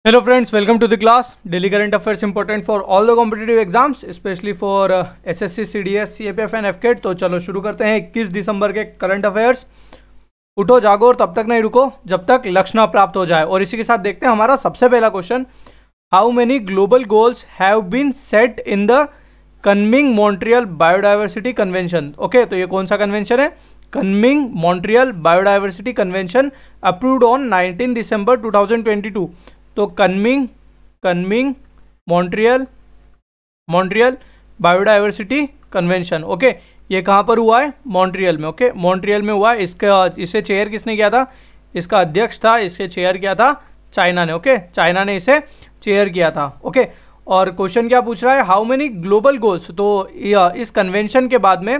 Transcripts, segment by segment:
Hello friends, welcome to the class. Daily current affairs important for all the competitive exams, especially for SSC, CDS, CAPF and FCAT। तो चलो शुरू करते हैं 21 दिसंबर के current affairs. उठो जागो और तब तक नहीं रुको जब तक लक्ष्य न प्राप्त हो जाए। और इसी के साथ देखते हैं हमारा सबसे पहला question, how many global goals have been set in the Kunming Montreal biodiversity convention. Okay, तो ये कौन सा कन्वेंशन है? Kunming Montreal biodiversity convention approved on 19 December 2022। तो Kunming Montreal biodiversity convention. Okay, ये कहाँ पर हुआ है? मॉन्ट्रियल में। ओके, मॉन्ट्रियल में हुआ है। इसे चेयर किसने किया था? इसका अध्यक्ष था, इसके चेयर किया था चाइना ने। ओके, चाइना ने इसे चेयर किया था। ओके, और क्वेश्चन क्या पूछ रहा है? How many global goals. तो इस कन्वेंशन के बाद में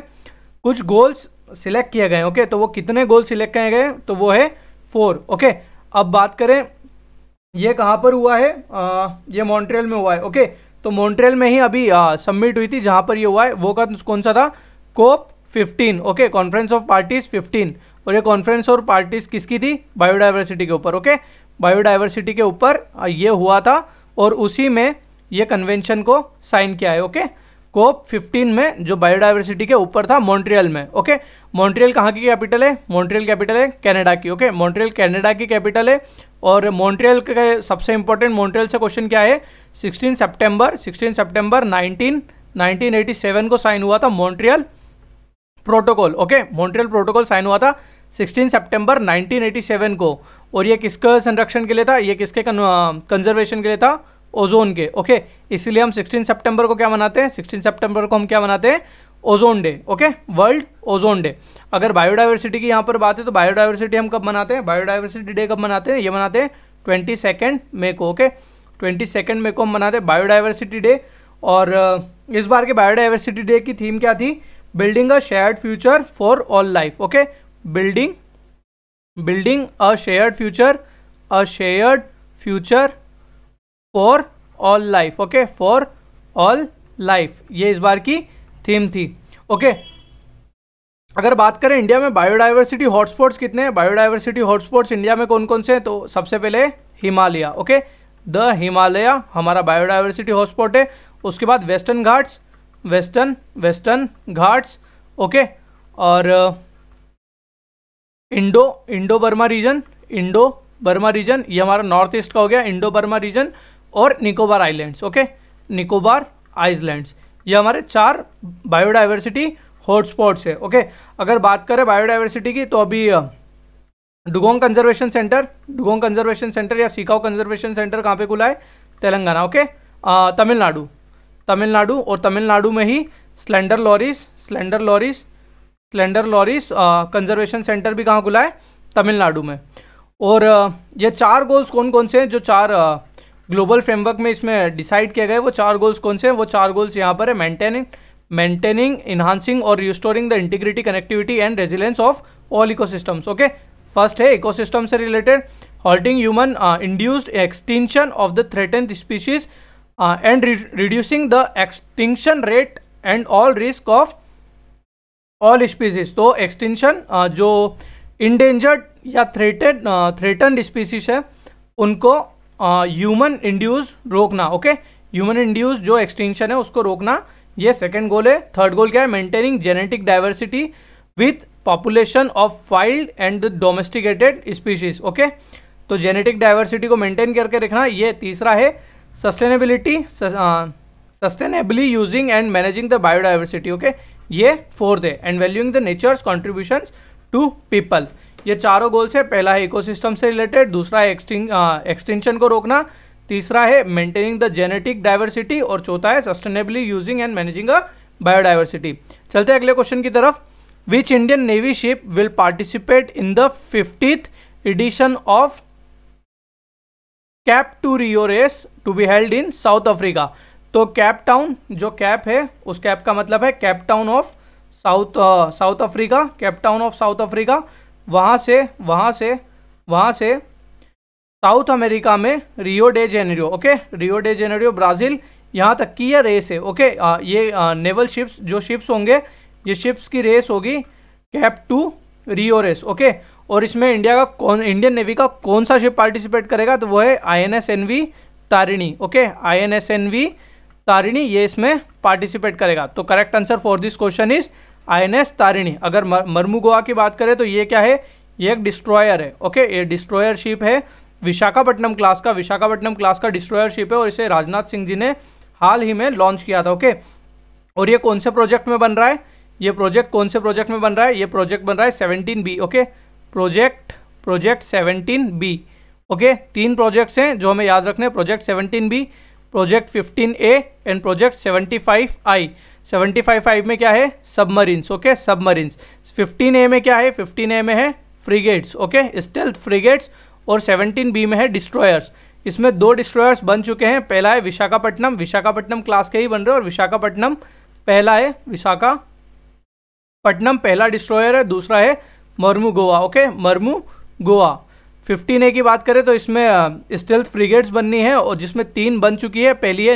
कुछ गोल्स सिलेक्ट किए गए। ओके, तो वो कितने गोल सिलेक्ट किए गए? तो वो है 4। ओके, अब बात करें ये कहाँ पर हुआ है? ये मॉन्ट्रियल में हुआ है। ओके, तो मॉन्ट्रियल में ही अभी सबमिट हुई थी जहाँ पर ये हुआ है। वो कौन सा था? कोप 15। Okay, conference of parties 15। और ये कॉन्फ्रेंस ऑफ पार्टीज किसकी थी? बायोडाइवर्सिटी के ऊपर। ओके, बायोडाइवर्सिटी के ऊपर ये हुआ था और उसी में ये कन्वेंशन को साइन किया है। ओके, कोप 15 में जो बायोडाइवर्सिटी के ऊपर था मॉन्ट्रियल में। ओके, मॉन्ट्रियल कहाँ की कैपिटल है? मॉन्ट्रियल कैपिटल है कनाडा की। ओके, मॉन्ट्रियल कनाडा की कैपिटल है। और मॉन्ट्रियल के सबसे इंपॉर्टेंट मॉन्ट्रियल से क्वेश्चन क्या है? 16 सितंबर 1987 को साइन हुआ था Montreal protocol. Okay, Montreal protocol sign हुआ था 16 सितंबर 1987 को। और ये किसका संरक्षण के लिए था? ये किसके कंजर्वेशन के लिए था? ओजोन के। ओके, इसीलिए हम 16 सितंबर को क्या मनाते हैं? 16 सितंबर को हम क्या मनाते हैं? Ozone day. Okay, world ozone day. अगर बायोडाइवर्सिटी की यहाँ पर बात है तो बायोडाइवर्सिटी हम कब मनाते हैं? बायोडाइवर्सिटी डे कब मनाते हैं? ये मनाते हैं 22 मई को। ओके, 22 मई को हम मनाते हैं बायोडाइवर्सिटी डे। और इस बार के बायोडाइवर्सिटी डे की थीम क्या थी? Building a shared future for all life. Okay, building a shared future for all life. Okay, for all life, ये इस बार की थीम थी। ओके, अगर बात करें इंडिया में बायोडाइवर्सिटी हॉटस्पॉट्स कितने हैं? बायोडाइवर्सिटी हॉटस्पॉट्स इंडिया में कौन कौन से हैं? तो सबसे पहले हिमालय। ओके, द हिमालय हमारा बायोडाइवर्सिटी हॉटस्पॉट है। उसके बाद वेस्टर्न घाट्स। ओके, और इंडो बर्मा रीजन, ये हमारा नॉर्थ ईस्ट का हो गया, इंडो बर्मा रीजन। और Nicobar islands. Okay, Nicobar islands, ये हमारे 4 बायोडाइवर्सिटी हॉटस्पॉट्स है। ओके, अगर बात करें बायोडाइवर्सिटी की तो अभी डुगोंग कंजर्वेशन सेंटर या सिकाओ कंजर्वेशन सेंटर कहाँ पे खुला है? तेलंगाना। ओके, तमिलनाडु और तमिलनाडु में ही स्लेंडर लॉरीज कंजर्वेशन सेंटर भी कहाँ खुला है? तमिलनाडु में। और ये 4 गोल्स कौन कौन से हैं जो 4 ग्लोबल फ्रेमवर्क में इसमें डिसाइड किए गए? वो 4 गोल्स कौन से हैं? वो 4 गोल्स यहाँ पर है, मेंटेनिंग, इन्हांसिंग और restoring the integrity, connectivity and resilience of all ecosystems. Okay, first है इकोसिस्टम से related, halting human induced extinction of the threatened species and reducing the extinction rate and all risk of all species. तो extinction जो endangered या threatened species है उनको human induced रोकना। Okay, human induced जो extinction है उसको रोकना, ये सेकंड गोल है। थर्ड गोल क्या है? Maintaining genetic diversity with population of wild and the domesticated species. Okay, तो जेनेटिक डाइवर्सिटी को मेंटेन करके रखना, ये तीसरा है। Sustainably using and managing the biodiversity. Okay, ये फोर्थ है। And valuing the nature's contributions to people, ये चारों गोल्स है। पहला है इकोसिस्टम से रिलेटेड, दूसरा है एक्सटिंक्शन को रोकना, तीसरा है मेंटेनिंग द जेनेटिक डाइवर्सिटी और चौथा है sustainably using and managing a biodiversity. चलते हैं अगले क्वेश्चन की तरफ। Which Indian navy ship will participate in the 50th edition of Cape to Rio race to be held in South Africa. तो Cape Town, जो कैप है उस Cape का मतलब है Cape Town of South Africa, Cape Town of South Africa. वहाँ से South America में Rio de Janeiro. Okay, Rio de Janeiro Brazil, यहाँ तक की यह रेस है। ओके, ये नेवल शिप्स, जो शिप्स होंगे, ये शिप्स की रेस होगी Cape to Rio race. Okay, और इसमें इंडियन नेवी का कौन सा शिप पार्टिसिपेट करेगा, तो वो है INS-NV Tarini. Okay, INS-NV Tarini ये इसमें पार्टिसिपेट करेगा। तो correct answer for this question is INS Tarini. अगर मर्मुगोआ की बात करें तो ये क्या है, ये एक डिस्ट्रॉयर है। ओके, ये डिस्ट्रॉयर शिप है विशाखापट्टनम क्लास का डिस्ट्रॉयर शिप है और इसे राजनाथ सिंह जी ने हाल ही में लॉन्च किया था। ओके, और ये कौन से प्रोजेक्ट में बन रहा है, ये प्रोजेक्ट कौन से प्रोजेक्ट में बन रहा है, ये प्रोजेक्ट बन रहा है 17B। Okay, project 17B। Okay, 3 projects हैं जो हमें याद रखने हैं, project 17B, project 15A and project 75I। 75I में क्या है, सबमरीन्स। Okay, submarines. 15A में क्या है, 15A में है फ्रिगेट्स। Okay, stealth frigates. और 17B में है डिस्ट्रॉयर्स। इसमें 2 डिस्ट्रॉयर्स बन चुके हैं। पहला है विशाखापट्टनम क्लास के ही बन रहे हैं और विशाखापट्टनम पहला है, विशाखापट्टनम पहला डिस्ट्रॉयर है। दूसरा है मर्मुगोआ। ओके, मर्मुगोआ। 15A की बात करें तो इसमें स्टेल्थ फ्रिगेट्स बननी है और जिसमें 3 बन चुकी है। पहली है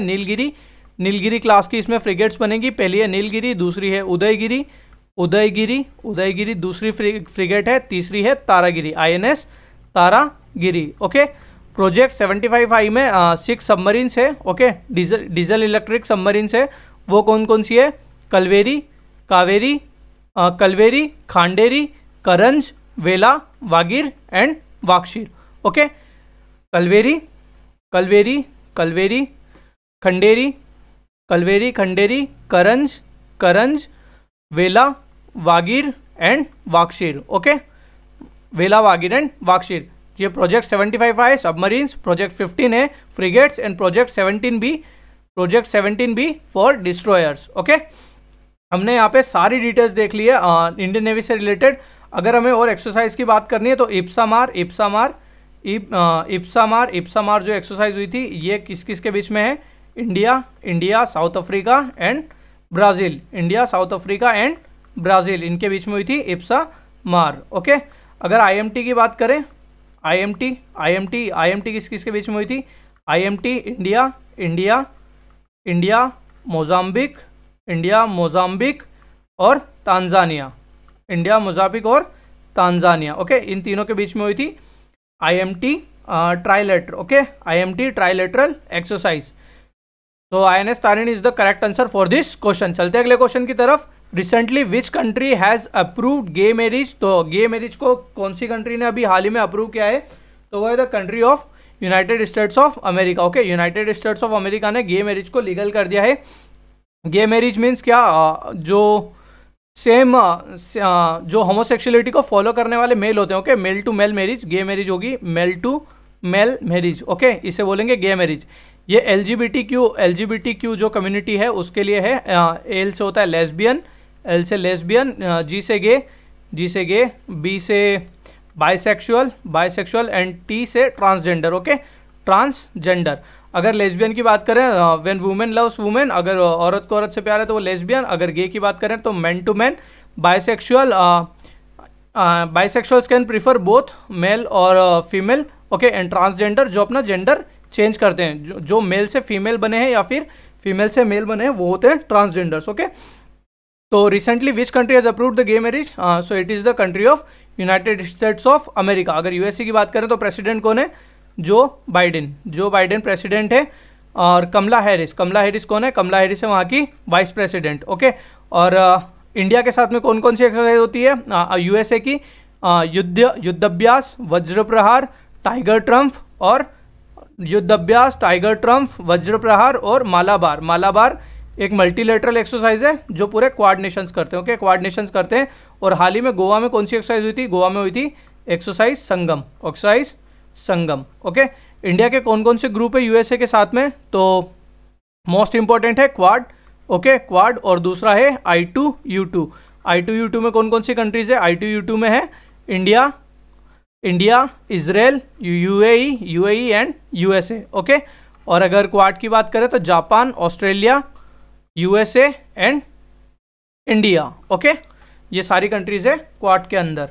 नीलगिरी क्लास की इसमें फ्रिगेट्स बनेगी। पहली है नीलगिरी, दूसरी है उदयगिरी दूसरी फ्रिगेट है, तीसरी है Taragiri, INS Taragiri. Okay, project 75I में 6 सबमरीन्स है। ओके, डीजल इलेक्ट्रिक सबमरीन्स है। वो कौन कौन सी है, कलवेरी, खांडेरी, करंज, वेला, वागिर एंड वाक्षीर। ओके, कलवेरी, खंडेरी, करंज, वेला, वागिर एंड वाक्षीर। ओके, वेला, वागिर एंड वाक्षीर। ये प्रोजेक्ट 75 है सबमरीन्स, प्रोजेक्ट 15 है frigates and project 17B for destroyers. Okay, हमने यहाँ पे सारी डिटेल्स देख ली है इंडियन नेवी से रिलेटेड। अगर हमें और एक्सरसाइज की बात करनी है तो इप्सामार जो एक्सरसाइज हुई थी ये किस किस के बीच में है, India, south Africa and Brazil, इनके बीच में हुई थी इप्सामार। ओके, अगर IMT की बात करें, IMT किस किस के बीच में हुई थी, IMT इंडिया, मोजाम्बिक और तांजानिया, ओके, इन तीनों के बीच में हुई थी IMT trilateral. Okay, IMT trilateral exercise. तो INS Tarini is the correct answer for this question. चलते अगले क्वेश्चन की तरफ। Recently which country has approved gay marriage, तो गे मैरिज को कौन सी कंट्री ने अभी हाल ही में अप्रूव किया है, तो वो है the country of United States of America. Okay, United States of America ने गे मैरिज को लीगल कर दिया है। गे मैरिज मीन्स क्या, जो होमोसेक्सुअलिटी को फॉलो करने वाले मेल होते हैं। Okay, male to male marriage, gay marriage होगी male to male marriage. Okay, इसे बोलेंगे गे मैरिज। ये LGBTQ जो कम्युनिटी है उसके लिए है। एल से होता है लेस्बियन, L से लेस्बियन, G से गे, B से बाइसेक्सुअल एंड T से ट्रांसजेंडर। Okay, transgender. अगर लेस्बियन की बात करें, व्हेन वुमेन लव्स वुमेन, अगर औरत को औरत से प्यार है तो वो लेस्बियन। अगर गे की बात करें तो man to man. Bisexuals can prefer both male और फीमेल। ओके, एंड ट्रांसजेंडर जो अपना जेंडर चेंज करते हैं, जो मेल से फीमेल बने हैं या फिर फीमेल से मेल बने हैं, वो होते हैं ट्रांसजेंडर्स। ओके, तो recently which country has approved the gay marriage, so it is the country of United States of America. अगर USA की बात करें तो प्रेसिडेंट कौन है, जो बाइडेन प्रेसिडेंट है। और कमला हैरिस कौन है, कमला हैरिस है वहाँ की वाइस प्रेसिडेंट। ओके, और इंडिया के साथ में कौन कौन सी एक्सरसाइज होती है, USA की युद्धाभ्यास, वज्र प्रहार, टाइगर ट्रम्प, वज्र प्रहार और मालाबार एक मल्टीलेटरल एक्सरसाइज है जो पूरे क्वाड नेशंस करते हैं। ओके, क्वाड नेशंस करते हैं। और हाल ही में गोवा में कौन सी एक्सरसाइज हुई थी, गोवा में हुई थी एक्सरसाइज संगम। ओके, इंडिया के कौन कौन से ग्रुप है USA के साथ में, तो मोस्ट इंपॉर्टेंट है क्वाड। Okay, quad. और दूसरा है I2U2 में कौन कौन सी कंट्रीज है, I2U2 में है India, Israel, UAE and USA। Okay, और अगर क्वाड की बात करें तो Japan, Australia, USA and India. Okay, ये सारी कंट्रीज है क्वाड के अंदर।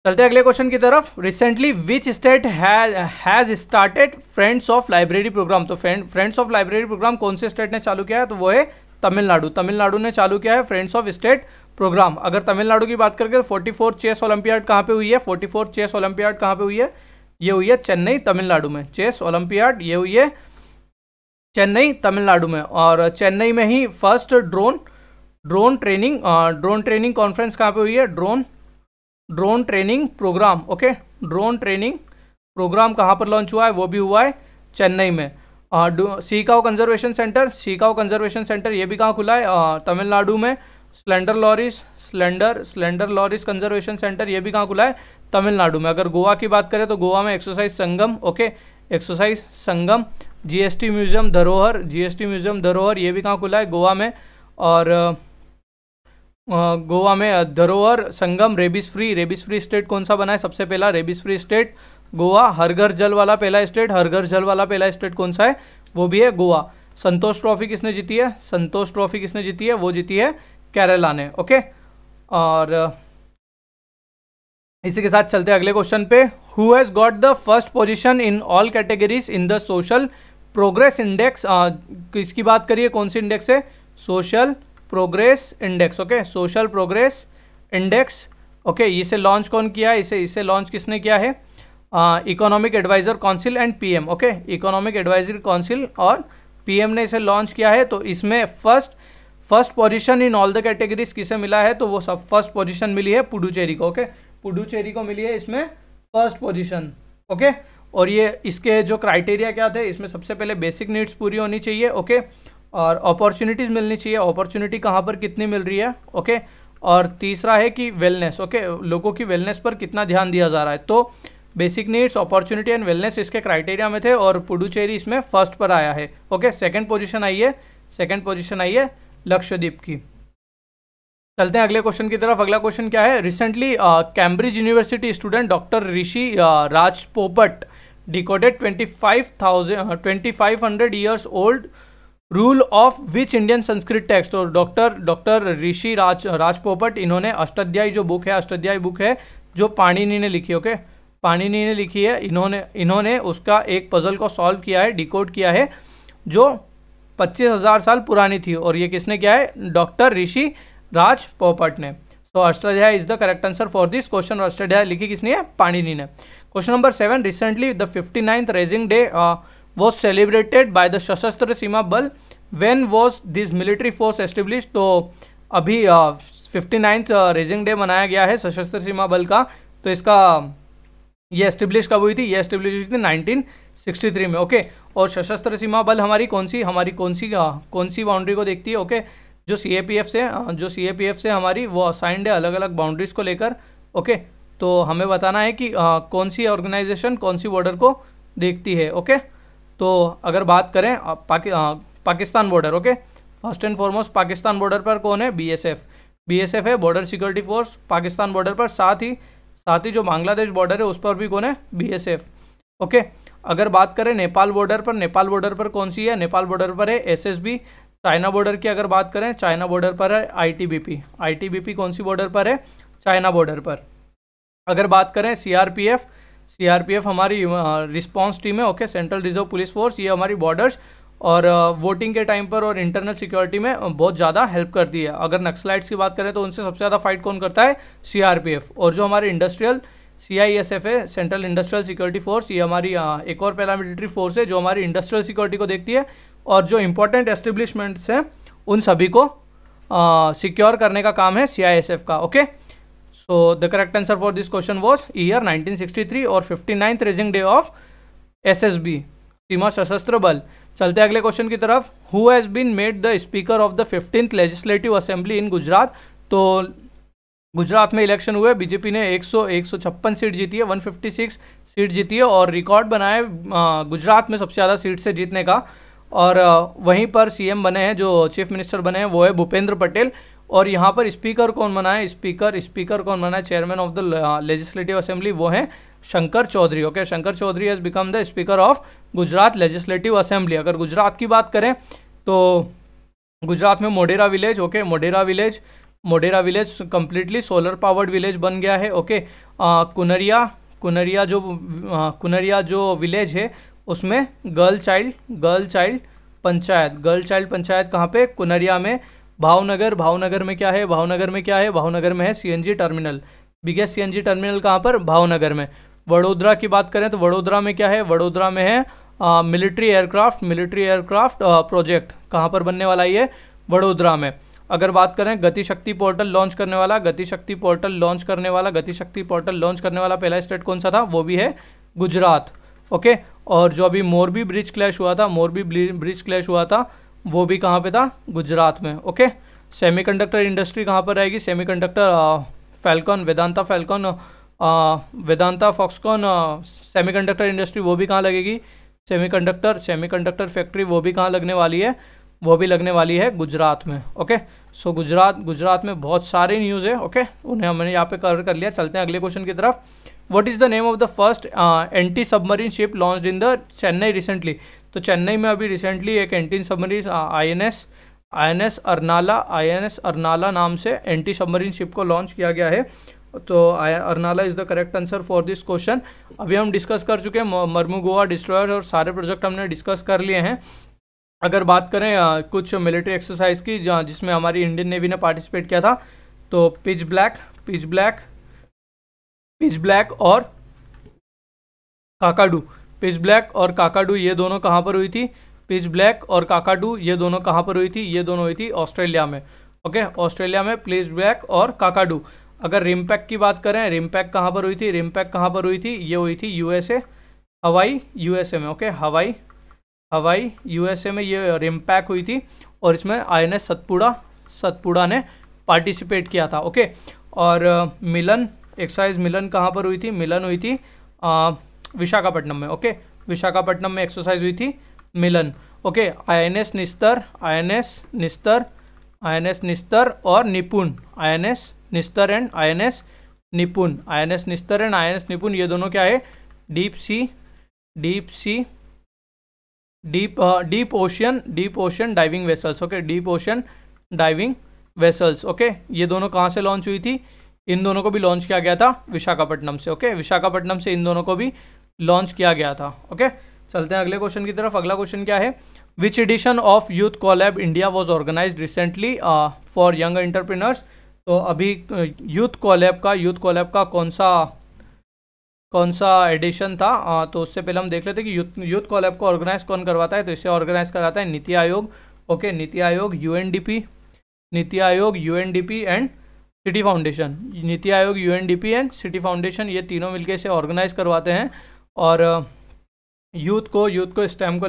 चलते हैं अगले क्वेश्चन की तरफ। Recently which state has started friends of library program, तो फ्रेंड्स ऑफ लाइब्रेरी प्रोग्राम कौन से स्टेट ने चालू किया है, तो वो है तमिलनाडु ने चालू किया है फ्रेंड्स ऑफ स्टेट प्रोग्राम। अगर तमिलनाडु की बात करके तो 44 चेस ओलंपियाड कहाँ पे हुई है, 44 चेस ओलंपियाड कहाँ पे हुई है, ये हुई है चेन्नई तमिलनाडु में। चेस ओलंपियाड ये हुई है चेन्नई तमिलनाडु में। और चेन्नई में ही फर्स्ट ड्रोन ट्रेनिंग कॉन्फ्रेंस कहाँ पे हुई है, drone training program, okay, drone training program कहाँ पर लॉन्च हुआ है, वो भी हुआ है चेन्नई में। सीकाओ कंजर्वेशन सेंटर ये भी कहाँ खुला है, तमिलनाडु में। स्लेंडर लॉरिस कंजर्वेशन सेंटर ये भी कहाँ खुला है, तमिलनाडु में। अगर गोवा की बात करें तो गोवा में एक्सरसाइज संगम, ओके, एक्सरसाइज संगम। जीएसटी म्यूजियम धरोहर ये भी कहाँ खुला है, गोवा में। और गोवा में धरोहर संगम। रेबिस फ्री स्टेट कौन सा बना है सबसे पहला, रेबिस फ्री स्टेट गोवा। हर घर जल वाला पहला स्टेट कौन सा है, वो भी है गोवा। संतोष ट्रॉफी किसने जीती है, वो जीती है केरला ने, ओके। और इसी के साथ चलते हैं अगले क्वेश्चन पे। Who has got the first position in all categories in the social progress index. किसकी बात करिए, कौन सी इंडेक्स है, social progress index, okay, social progress index, okay. इसे लॉन्च कौन किया है, इसे लॉन्च किसने किया है, economic advisor council and PM, okay, economic advisory council और पीएम ने इसे लॉन्च किया है। तो इसमें first position in all the categories किसे मिला है, तो वो सब फर्स्ट पोजीशन मिली है पुडुचेरी को, ओके, पुडुचेरी को मिली है इसमें फर्स्ट पोजीशन, ओके। और ये इसके जो क्राइटेरिया क्या थे, इसमें सबसे पहले बेसिक नीड्स पूरी होनी चाहिए, ओके, और अपॉर्चुनिटीज़ मिलनी चाहिए, अपॉर्चुनिटी कहाँ पर कितनी मिल रही है, ओके। और तीसरा है कि वेलनेस, ओके, लोगों की वेलनेस पर कितना ध्यान दिया जा रहा है। तो basic needs, opportunity and wellness इसके क्राइटेरिया में थे और पुडुचेरी इसमें फर्स्ट पर आया है, ओके। सेकंड पोजीशन आई है लक्षद्वीप की। चलते हैं अगले क्वेश्चन की तरफ। अगला क्वेश्चन क्या है, recently Cambridge university student doctor Rishi Raj Popat decoded 2500 years old rule of which Indian Sanskrit text. तो डॉक्टर ऋषि राज पोपट, इन्होंने अष्टाध्यायी जो बुक है जो पाणिनि ने लिखी, ओके, पाणिनि ने लिखी है, इन्होंने उसका एक पजल को सॉल्व किया है, डिकोड किया है, जो 25,000 साल पुरानी थी। और ये किसने किया है, डॉक्टर ऋषि राज पोपट ने। तो Ashtadhyay is the correct answer for this question. Ashtadhyay लिखी किसने है, पाणिनि ने। Question number 7, recently the 59th raising day was celebrated by the सशस्त्र सीमा बल। when was this military force established। तो अभी 59th रेजिंग डे मनाया गया है सशस्त्र सीमा बल का। तो इसका ये एस्टेब्लिश कब हुई थी, ये एस्टेब्लिश हुई थी 1963 में, ओके। और सशस्त्र सीमा बल हमारी कौन सी बाउंड्री को देखती है, ओके, जो सीएपीएफ से हमारी वो असाइंड है अलग अलग बाउंड्रीज को लेकर, ओके। तो हमें बताना है कि कौन सी ऑर्गेनाइजेशन कौन सी बॉर्डर को देखती है, ओके। तो अगर बात करें Pakistan border, okay, first and foremost Pakistan border पर कौन है, बीएसएफ है, border security force Pakistan border पर। साथ ही जो बांग्लादेश बॉर्डर है उस पर भी कौन है, बीएसएफ, ओके। अगर बात करें नेपाल बॉर्डर पर कौन सी है, नेपाल बॉर्डर पर है एसएसबी। चाइना बॉर्डर की अगर बात करें, चाइना बॉर्डर पर है आईटीबीपी कौन सी बॉर्डर पर है, चाइना बॉर्डर पर। अगर बात करें सीआरपीएफ हमारी रिस्पांस टीम है, okay, central reserve police force, ये हमारी बॉर्डर्स और वोटिंग के टाइम पर और इंटरनल सिक्योरिटी में बहुत ज़्यादा हेल्प करती है। अगर नक्सलाइट्स की बात करें तो उनसे सबसे ज़्यादा फाइट कौन करता है, सीआरपीएफ। और जो हमारे इंडस्ट्रियल सीआईएसएफ है, सेंट्रल इंडस्ट्रियल सिक्योरिटी फोर्स, ये हमारी एक और पैरामिलिट्री फोर्स है जो हमारी इंडस्ट्रियल सिक्योरिटी को देखती है और जो इंपॉर्टेंट एस्टेब्लिशमेंट्स हैं उन सभी को सिक्योर करने का काम है सीआईएसएफ का, okay. So the correct answer for this question was year 1963 और 59th raising day of SSB, Seema Sashastra Bal. चलते हैं अगले क्वेश्चन की तरफ। Who has been made the speaker of the 15th legislative assembly in Gujarat. तो गुजरात में इलेक्शन हुए, बीजेपी ने 156 सीट जीती है, 156 सीट जीती है और रिकॉर्ड बनाया गुजरात में सबसे ज़्यादा सीट से जीतने का। और वहीं पर सीएम बने हैं, जो चीफ मिनिस्टर बने हैं वो है भूपेंद्र पटेल। और यहाँ पर स्पीकर कौन बना है, स्पीकर कौन बना है, chairman of the legislative assembly, वो है Shankar Chaudhary, okay. Shankar Chaudhary has become the speaker of Gujarat legislative assembly. अगर गुजरात की बात करें तो गुजरात में Modhera village, okay, Modhera village completely solar powered village बन गया है, ओके। कुनरिया जो विलेज है उसमें गर्ल चाइल्ड पंचायत कहाँ पे, कुनरिया में भावनगर में क्या है, भावनगर में क्या है, भावनगर में है CNG terminal. Biggest CNG terminal कहाँ पर, भावनगर में। वडोदरा की बात करें तो वडोदरा में क्या है, वडोदरा में है मिलिट्री एयरक्राफ्ट प्रोजेक्ट। कहाँ पर बनने वाला ये, वडोदरा में। अगर बात करें गतिशक्ति पोर्टल लॉन्च करने वाला, गतिशक्ति पोर्टल लॉन्च करने वाला पहला स्टेट कौन सा था, वो भी है गुजरात। ओके, और जो अभी मोरबी ब्रिज क्लैश हुआ था, वो भी कहाँ पे था, गुजरात में। ओके, सेमीकंडक्टर इंडस्ट्री कहाँ पर रहेगी, semiconductor Falcon, Vedanta Foxconn semiconductor industry, वो भी कहाँ लगेगी, सेमीकंडक्टर फैक्ट्री, वो भी कहाँ लगने वाली है, वो भी लगने वाली है गुजरात में। ओके, सो गुजरात में बहुत सारे न्यूज़ है। ओके, उन्हें हमने यहाँ पे कवर कर लिया। चलते हैं अगले क्वेश्चन की तरफ। What is the name of the first anti submarine ship launched in the Chennai recently. तो चेन्नई में अभी रिसेंटली एक एंटी सबमरीन INS अर्नाला नाम से एंटी सबमरीन शिप को लॉन्च किया गया है। तो Arnala is the correct answer for this question. अभी हम डिस्कस कर चुके हैं मर्मुगोआ डिस्ट्रॉयर और सारे प्रोजेक्ट हमने डिस्कस कर लिए हैं। अगर बात करें कुछ मिलिट्री एक्सरसाइज की जिसमें हमारी इंडियन नेवी ने पार्टिसिपेट किया था, तो पिच ब्लैक और काकाडू ये दोनों कहाँ पर हुई थी, पिच ब्लैक और काकाडू ये दोनों कहाँ पर हुई थी, ये दोनों हुई थी ऑस्ट्रेलिया में। ओके, ऑस्ट्रेलिया में पिच ब्लैक और काकाडू। अगर रिमपैक की बात करें, रिमपैक कहाँ पर हुई थी, ये हुई थी यूएसए, हवाई यूएसए में। ओके, हवाई यूएसए में ये रिमपैक हुई थी और इसमें INS सतपुड़ा ने पार्टिसिपेट किया था। ओके, और एक्सरसाइज मिलन कहाँ पर हुई थी, मिलन हुई थी विशाखापट्टनम में। ओके, विशाखापट्टनम में एक्सरसाइज हुई थी मिलन। ओके, INS निस्तर और निपुण, INS निस्तर एंड INS निपुण, ये दोनों क्या है, deep ocean diving vessels. Okay, deep ocean diving vessels. Okay, ये दोनों कहाँ से लॉन्च हुई थी, इन दोनों को भी लॉन्च किया गया था विशाखापट्टनम से। ओके, विशाखापट्टनम से इन दोनों को भी लॉन्च किया गया था। ओके, चलते हैं अगले क्वेश्चन की तरफ। अगला क्वेश्चन क्या है, which edition of youth colab India was organised recently for young entrepreneurs. तो अभी यूथ कोलैब का कौन सा एडिशन था, तो उससे पहले हम देख लेते हैं कि यूथ कोलैब को ऑर्गेनाइज कौन करवाता है। तो इसे ऑर्गेनाइज कराता है NITI Aayog. Okay, NITI Aayog, UNDP and city foundation. NITI Aayog, UNDP and city foundation, ये तीनों मिलकर इसे ऑर्गेनाइज करवाते हैं। और यूथ को स्टेम को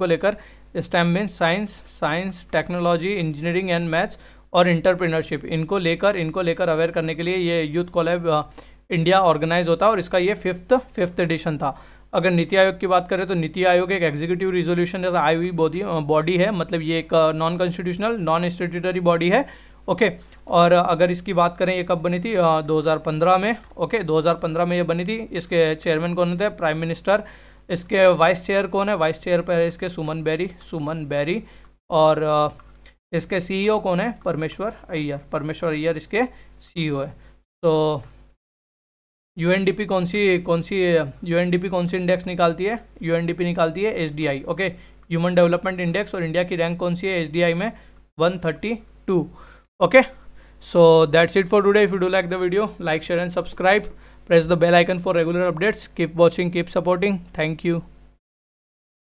लेकर stem mean science, technology, engineering and maths और एंटरप्रेन्योरशिप, इनको लेकर अवेयर करने के लिए ये यूथ कोलैब इंडिया ऑर्गेनाइज होता है और इसका ये फिफ्थ एडिशन था। अगर नीति आयोग की बात करें तो नीति आयोग एक एग्जीक्यूटिव रिजोल्यूशन आई हुई बॉडी है, मतलब ये एक non constitutional non statutory body है। ओके, और अगर इसकी बात करें ये कब बनी थी, 2015 में। ओके, 2015 में ये बनी थी। इसके चेयरमैन कौन थे, प्राइम मिनिस्टर। इसके वाइस चेयर कौन है, वाइस चेयर पर इसके सुमन बेरी। और इसके CEO कौन है, परमेश्वर अय्यर इसके CEO है। तो UNDP कौन सी इंडेक्स निकालती है, UNDP निकालती है SDI। Okay, human development index, और इंडिया की रैंक कौन सी है SDI में, 132। Okay, so that's it for today. If you do like the video, like, share and subscribe. Press the bell icon for regular updates. Keep watching, keep supporting. Thank you.